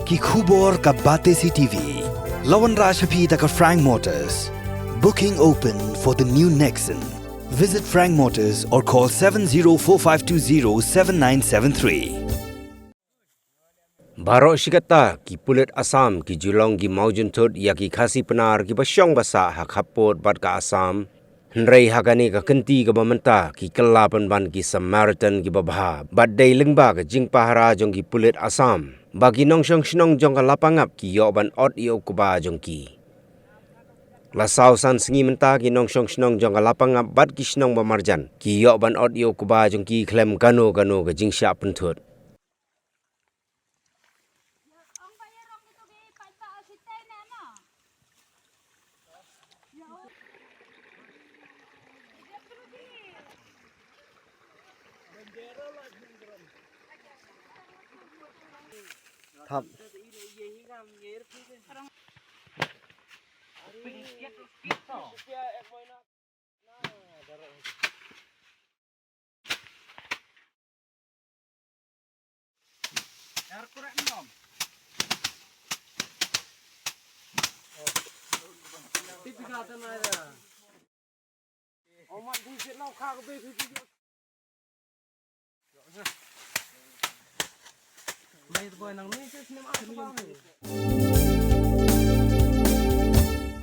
ki khubor ka bate si TV. Lawan Rashapi taka Frank Motors. Booking open for the new Nexon. Visit Frank Motors or call 7045207973. Baro shikata ki Pulit Assam ki julong ki maujun thot ya ki khasi penar ki basyong basa hakapot bat ka Assam. Hnrei hagani ka kenti ka bamanta ki Kylla ban ki Samaritan ki babha. Bat day lengba ka jing pahara jong ki Pulit Assam. Bagi Nongshong Shnong jong ka Lapangap ki yoban ot iyo kuba jong ki. Lasau san sengi menta ki Nongshong Shnong jong ka Lapangap bat ki Shnong bamarjan. Ki yoban ot iyo kuba jong ki klem gano ka jing sya penthut. Thap. May boy nang ni